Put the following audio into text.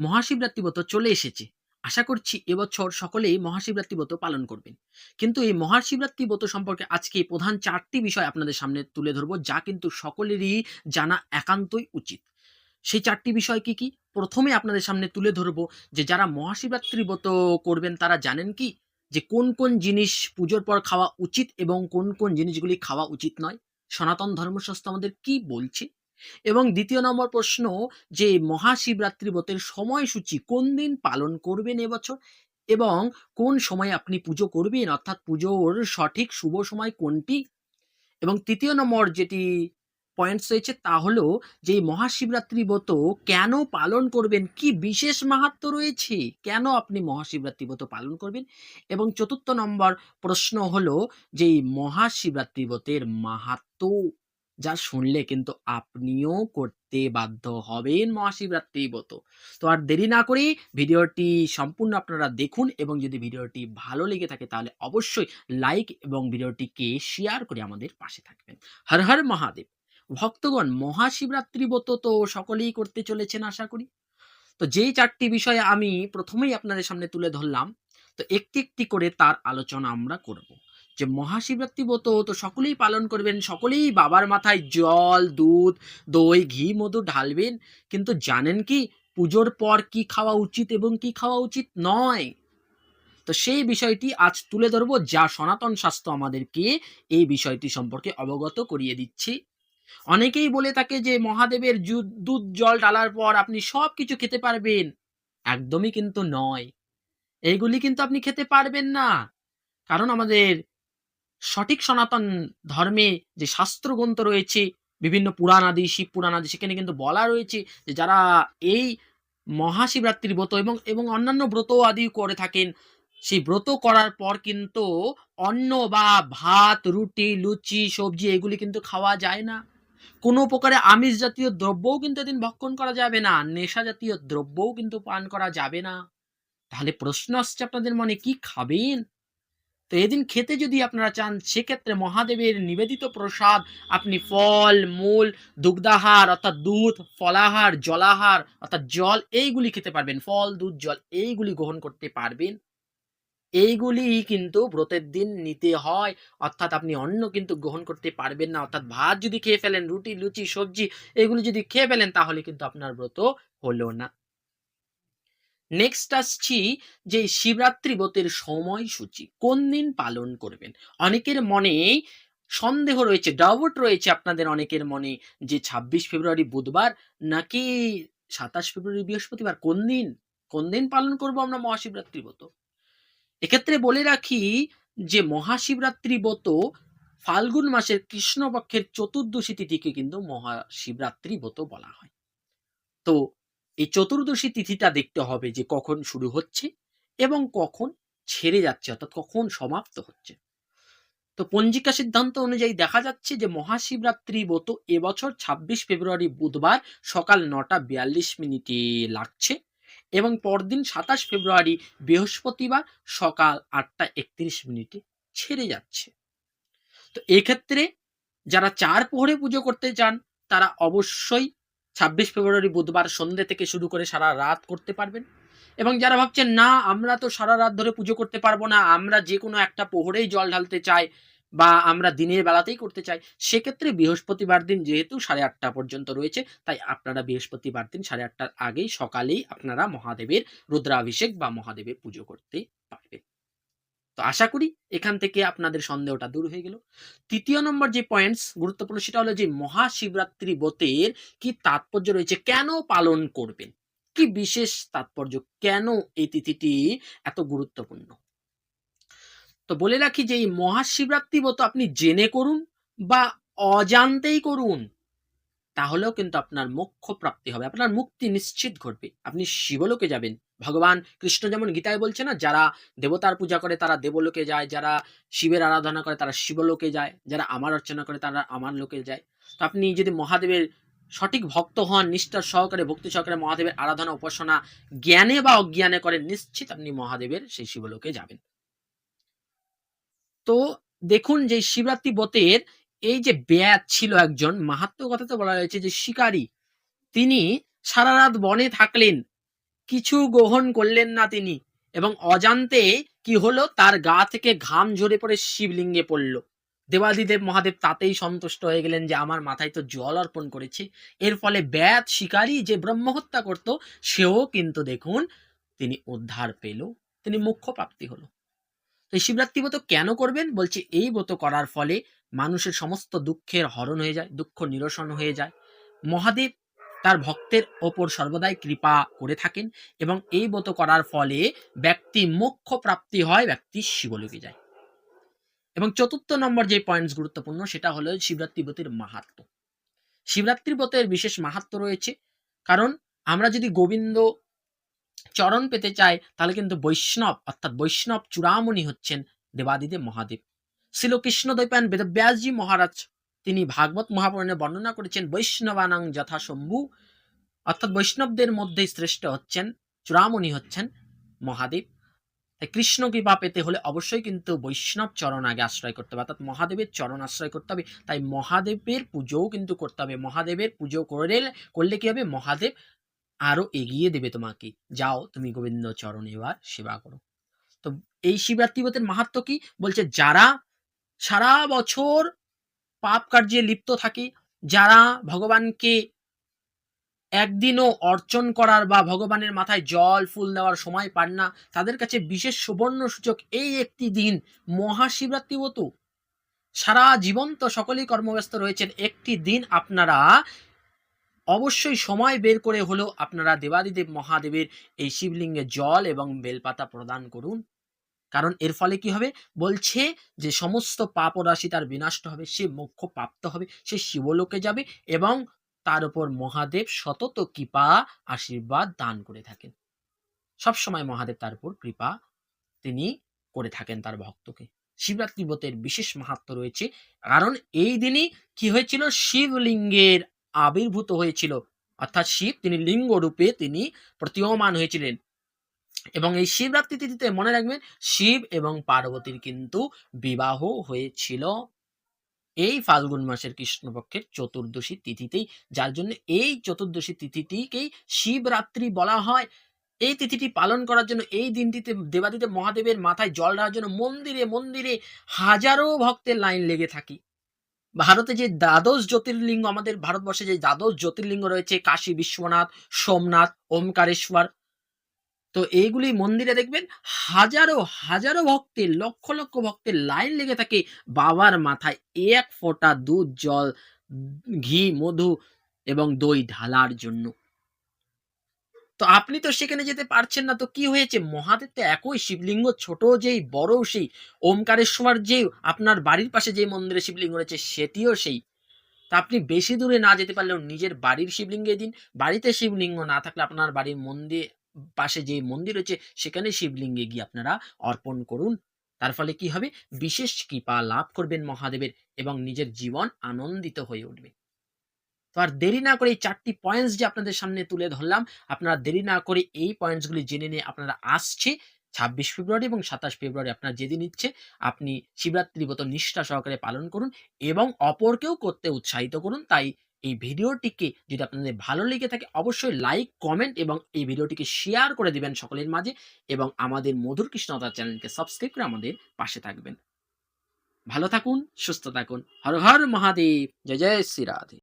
মহাশিবরাত্রি ব্রত চলে এসেছে। আশা করছি এবছর সকলেই মহাশিবরাত্রি ব্রত পালন করবেন। কিন্তু এই মহাশিবরাত্রি ব্রত সম্পর্কে আজকে প্রধান ৪ টি বিষয় আপনাদের সামনে তুলে ধরব, যা কিন্তু সকলেরই জানা একান্তই উচিত। সেই ৪ টি বিষয় কি? ১ম এ আপনাদের সামনে তুলে ধরব যে যারা মহাশিবরাত্রি ব্রত করবেন তারা জানেন কি? যে কোন জিনিস পুজোর পর খাওয়া উচিত এবং কোন জিনিসগুলি খাওয়া উচিত নয়? সনাতন ধর্মশাস্ত্র আমাদের কি বলছে? এবং ২য় নম্বর প্রশ্ন, যে মহাশিবরাত্রি ব্রতের সময়সূচি কোন দিন পালন করবেন এবছর? এবং কোন সময়ে আপনি পুজো করবেন? অর্থাৎ পুজোর সঠিক শুভ সময় কোনটি? এবং ৩য় নম্বর যেটি পয়েন্টস রয়েছে তা হলো যে এই মহাশিবরাত্রি ব্রত কেন পালন করবেন? কি বিশেষ মাহাত্ম্য রয়েছে? কেন আপনি মহাশিবরাত্রি ব্রত পালন করবেন? এবং ৪র্থ নম্বর প্রশ্ন হলো যে এই মহাশিবরাত্রি ব্রতের মাহাত্ম্য যা শুনলে কিন্তু আপনিও করতে বাধ্য হবেন মহাশিবরাত্রি ব্রত। তো আর দেরি না করে ভিডিওটি সম্পূর্ণ আপনারা দেখুন, এবং যদি ভিডিওটি ভালো লেগে থাকে তাহলে অবশ্যই লাইক এবং ভিডিওটিকে শেয়ার করে আমাদের পাশে থাকবেন। হর হর মহাদেব! ভক্তগণ, মহাশিবরাত্রি ব্রত তো সকলেই করতে চলেছেন আশা করি। তো যেই ৪ টি বিষয় আমি ১ম এই আপনাদের সামনে তুলে ধরলাম, তো একটি করে তার আলোচনা আমরা করব। যে মহাশিবরাত্রি ব্রত তো সকলেই পালন করবেন, সকলেই বাবার মাথায় জল, দুধ, দই, ঘি, মধু ঢালবেন। কিন্তু জানেন কি পুজোর পর কি খাওয়া উচিত এবং কি খাওয়া উচিত নয়? তো সেই বিষয়টি আজ তুলে ধরব, যা সনাতন শাস্ত্র আমাদেরকে এই বিষয়টি সম্পর্কে অবগত করিয়ে দিচ্ছে। অনেকেই বলে থাকে যে মহাদেবের দুধ জল ঢালার পর আপনি সবকিছু খেতে পারবেন। একদমই কিন্তু নয়। এইগুলি কিন্তু আপনি খেতে পারবেন না। কারণ আমাদের সঠিক সনাতন ধর্মে যে শাস্ত্রগ্রন্থ রয়েছে, বিভিন্ন পুরাণ আদি, শিব পুরাণ আদি, সেখানে কিন্তু বলা রয়েছে যে যারা এই মহাশিবরাত্রির ব্রত এবং অন্যান্য ব্রত আদি করে থাকেন, সেই ব্রত করার পর কিন্তু অন্ন বা ভাত, রুটি, লুচি, সবজি এগুলি কিন্তু খাওয়া যায় না। কোনো প্রকারে আমিষ জাতীয় দ্রব্যও কিন্তু এদিন ভক্ষণ করা যাবে না। নেশা জাতীয় দ্রব্যও কিন্তু পান করা যাবে না। তাহলে প্রশ্ন আসছে আপনাদের মনে, কি খাবেন? তো এদিন খেতে যদি আপনারা চান, সেক্ষেত্রে মহাদেবের নিবেদিত প্রসাদ আপনি ফল, মূল, দুগ্ধাহার অর্থাৎ দুধ, ফলাহার, জলাহার অর্থাৎ জল এইগুলি খেতে পারবেন। ফল, দুধ, জল এইগুলি গ্রহণ করতে পারবেন। এইগুলি কিন্তু ব্রতের দিন নিতে হয়। অর্থাৎ আপনি অন্ন কিন্তু গ্রহণ করতে পারবেন না। অর্থাৎ ভাত যদি খেয়ে ফেলেন, রুটি, লুচি, সবজি এগুলো যদি খেয়ে ফেলেন, তাহলে কিন্তু আপনার ব্রত হলো না। নেক্সট আসছি যে শিবরাত্রি ব্রতের সময়সূচি কোন দিন পালন করবেন? অনেকের মনে সন্দেহ রয়েছে, ডাউট রয়েছে আপনাদের অনেকের মনে, যে ২৬ ফেব্রুয়ারি বুধবার নাকি ২৭ ফেব্রুয়ারি বৃহস্পতিবার, কোন দিন পালন করব আমরা মহাশিবরাত্রি ব্রত? এক্ষেত্রে বলে রাখি যে মহাশিবরাত্রি ব্রত ফাল্গুন মাসের কৃষ্ণপক্ষের চতুর্দশী তিথিকে কিন্তু মহাশিবরাত্রি ব্রত বলা হয়। তো এই চতুর্দশী তিথিটা দেখতে হবে যে কখন শুরু হচ্ছে এবং কখন ছেড়ে যাচ্ছে, অর্থাৎ কখন সমাপ্ত হচ্ছে। তো পঞ্জিকা সিদ্ধান্ত অনুযায়ী দেখা যাচ্ছে যে মহাশিবরাত্রি ব্রত এবছর ২৬ ফেব্রুয়ারি বুধবার সকাল ৯টা ৪২ লাগছে, এবং পরদিন ২৭ ফেব্রুয়ারি বৃহস্পতিবার সকাল ৮টা ৩১ ছেড়ে যাচ্ছে। তো এক্ষেত্রে যারা ৪ প্রহরে পুজো করতে চান, তারা অবশ্যই ২৬ ফেব্রুয়ারি বুধবার সন্ধ্যে থেকে শুরু করে সারা রাত করতে পারবেন। এবং যারা ভাবছেন না আমরা তো সারা রাত ধরে পুজো করতে পারবো না, আমরা যেকোনো একটা প্রহরেই জল ঢালতে চাই বা আমরা দিনের বেলাতেই করতে চাই, সেক্ষেত্রে বৃহস্পতিবার দিন যেহেতু ৮:৩০ পর্যন্ত রয়েছে, তাই আপনারা বৃহস্পতিবার দিন ৮:৩০ আগেই সকালেই আপনারা মহাদেবের রুদ্রাভিষেক বা মহাদেবের পুজো করতে পারবেন। তো আশা করি এখান থেকে আপনাদের সন্দেহটা দূর হয়ে গেল। ৩য় নম্বর যে পয়েন্টস গুরুত্বপূর্ণ, সেটা হলো যে মহাশিবরাত্রি ব্রতের কি তাৎপর্য রয়েছে? কেন পালন করবেন? কি বিশেষ তাৎপর্য? কেন এই তিথিটি এত গুরুত্বপূর্ণ? তো বলে রাখি যে এই মহাশিবরাত্রি ব্রত আপনি জেনে করুন বা অজান্তেই করুন, তাহলেও কিন্তু আপনার মোক্ষ প্রাপ্তি হবে। আপনার মুক্তি নিশ্চিত ঘটবে। আপনি শিবলোকে যাবেন। ভগবান কৃষ্ণ যেমন গীতায় বলছে না, যারা দেবতার পূজা করে তারা দেবলোকে যায়, যারা শিবের আরাধনা করে তারা শিবলোকে যায়, যারা আমার অর্চনা করে তারা আমার লোকে যায়। তো আপনি যদি মহাদেবের সঠিক ভক্ত হন, নিষ্ঠার সহকারে ভক্তি সহকারে মহাদেবের আরাধনা উপাসনা জ্ঞানে বা অজ্ঞানে করেন, নিশ্চিত আপনি মহাদেবের সেই শিবলোকে যাবেন। তো দেখুন যে শিবরাত্রি ব্রতের এই যে ব্যাস ছিল একজন মাহাত্ম্য, কথা তো বলা হয়েছে যে শিকারী, তিনি সারারাত বনে থাকলেন। কিছু গ্রহণ করলেন না তিনি, এবং অজান্তে কি হলো, তার গা থেকে ঘাম ঝরে পড়ে শিবলিঙ্গে পড়ল। দেবাদিদেব মহাদেব তাতেই সন্তুষ্ট হয়ে গেলেন যে আমার মাথায় তো জল অর্পণ করেছে। এর ফলে ব্যাত শিকারী যে ব্রহ্মহত্যা করত, সেও কিন্তু দেখুন তিনি উদ্ধার পেল, তিনি মোক্ষ প্রাপ্তি হলো। তো এই শিবরাত্রি ব্রত কেন করবেন? বলছে এই ব্রত করার ফলে মানুষের সমস্ত দুঃখের হরণ হয়ে যায়, দুঃখ নিরসন হয়ে যায়। মহাদেব তার ভক্তের ওপর সর্বদাই কৃপা করে থাকেন, এবং এই ব্রত করার ফলে ব্যক্তি মোক্ষ প্রাপ্তি হয়, ব্যক্তি শিবলোকে যায়। এবং চতুর্থ নম্বর যে পয়েন্টস গুরুত্বপূর্ণ, সেটা হলো শিবরাত্রি ব্রতের মাহাত্ম্য। শিবরাত্রি ব্রতের বিশেষ মাহাত্ম্য রয়েছে, কারণ আমরা যদি গোবিন্দ চরণ পেতে চাই, তাহলে কিন্তু বৈষ্ণব অর্থাৎ বৈষ্ণব চূড়ামণি হচ্ছেন দেবাদিদেব মহাদেব। শ্রীল কৃষ্ণদ্বৈপায়ন বেদব্যাসজি মহারাজ তিনি ভাগবত মহাপুরাণে বর্ণনা করেছেন বৈষ্ণবানাং যথা শম্ভু, অর্থাৎ বৈষ্ণবদের মধ্যে শ্রেষ্ঠ হচ্ছেন, চূড়ামণি হচ্ছেন মহাদেব। তাই কৃষ্ণ কৃপা পেতে হলে অবশ্যই কিন্তু বৈষ্ণব চরণ আগে আশ্রয় করতে হবে, অর্থাৎ মহাদেবের চরণ আশ্রয় করতে হবে। তাই মহাদেবের পুজোও কিন্তু করতে হবে। মহাদেবের পুজো করলে কি হবে, মহাদেব আরো এগিয়ে দেবে তোমাকে, যাও তুমি গোবিন্দ চরণে এবার সেবা করো। তো এই শিবরাত্রি ব্রতের মাহাত্ম্য কি? বলছে যারা সারা বছর পাপ কার্যে লিপ্ত থাকে, যারা ভগবানকে একদিনও অর্চন করার বা ভগবানের মাথায় জল ফুল দেওয়ার সময় পান না, তাদের কাছে বিশেষ সুবর্ণ সূচক এই একটি দিন, মহাশিবরাত্রি ব্রত। সারা জীবন তো সকলেই কর্মব্যস্ত রয়েছেন, একটি দিন আপনারা অবশ্যই সময় বের করে হলেও আপনারা দেবাদিদেব মহাদেবের এই শিবলিঙ্গে জল এবং বেলপাতা প্রদান করুন। কারণ এর ফলে কি হবে, বলছে যে সমস্ত পাপ ও রাশি তার বিনষ্ট হবে, সে মোক্ষ প্রাপ্ত হবে, সে শিবলোকে যাবে, এবং তার উপর মহাদেব সতত কৃপা আশীর্বাদ দান করে থাকেন। সবসময় মহাদেব তার উপর কৃপা তিনি করে থাকেন তার ভক্তকে। শিবরাত্রি ব্রতের বিশেষ মাহাত্ম্য রয়েছে, কারণ এই দিনই কি হয়েছিল, শিবলিঙ্গের আবির্ভূত হয়েছিল, অর্থাৎ শিব তিনি লিঙ্গ রূপে তিনি প্রতীয়মান হয়েছিলেন। এবং এই শিবরাত্রি তিথিতে মনে রাখবেন, শিব এবং পার্বতীর কিন্তু বিবাহ হয়েছিল এই ফাল্গুন মাসের কৃষ্ণপক্ষের চতুর্দশী তিথিতেই, যার জন্য এই চতুর্দশী তিথিটিকেই শিবরাত্রি বলা হয়। এই তিথিটি পালন করার জন্য এই দিনটিতে দেবাদিদেব মহাদেবের মাথায় জল ঢালার জন্য মন্দিরে মন্দিরে হাজারো ভক্তের লাইন লেগে থাকে। ভারতে যে দ্বাদশ জ্যোতির্লিঙ্গ, আমাদের ভারতবর্ষে যে দ্বাদশ জ্যোতির্লিঙ্গ রয়েছে, কাশী বিশ্বনাথ, সোমনাথ, ওমকারেশ্বর, তো এইগুলি মন্দিরে দেখবেন হাজারো হাজারো ভক্তের, লক্ষ লক্ষ ভক্তের লাইন লেগে থাকে বাবার মাথায় এক ফোঁটা দুধ, জল, ঘি, মধু এবং দই ঢালার জন্য। তো আপনি তো সেখানে যেতে পারছেন না, তো কি হয়েছে, মহাদেব তো একই শিবলিঙ্গ, ছোট যেই বড় সেই, ওমকারেশ্বর যে আপনার বাড়ির পাশে যে মন্দিরে শিবলিঙ্গ রয়েছে সেটিও সেই। তা আপনি বেশি দূরে না যেতে পারলেও নিজের বাড়ির শিবলিঙ্গে দিন। বাড়িতে শিবলিঙ্গ না থাকলে আপনার বাড়ির মন্দির পাশে যে মন্দির রয়েছে সেখানে শিবলিঙ্গে গিয়ে আপনারা অর্পণ করুন। তার ফলে কি হবে, বিশেষ কৃপা লাভ করবেন মহাদেবের, এবং নিজের জীবন আনন্দিত হয়ে উঠবে। তো আর দেরি না করে এই ৪ টি পয়েন্টস যে আপনাদের সামনে তুলে ধরলাম, আপনারা দেরি না করে এই পয়েন্টস গুলি জেনে নিয়ে আপনারা আসছে ২৬ ফেব্রুয়ারি এবং ২৭ ফেব্রুয়ারি আপনার যেদিন ইচ্ছে আপনি শিবরাত্রি ব্রত নিষ্ঠা সহকারে পালন করুন, এবং অপরকেও করতে উৎসাহিত করুন। তাই এই ভিডিওটিকে যদি আপনাদের ভালো লেগে থাকে অবশ্যই লাইক, কমেন্ট এবং এই ভিডিওটিকে শেয়ার করে দিবেন সকলের মাঝে, এবং আমাদের মধুর কৃষ্ণতা চ্যানেলকে সাবস্ক্রাইব করে আমাদের পাশে থাকবেন। ভালো থাকুন, সুস্থ থাকুন। হর হর মহাদেব। জয় জয় শ্রী রাধে।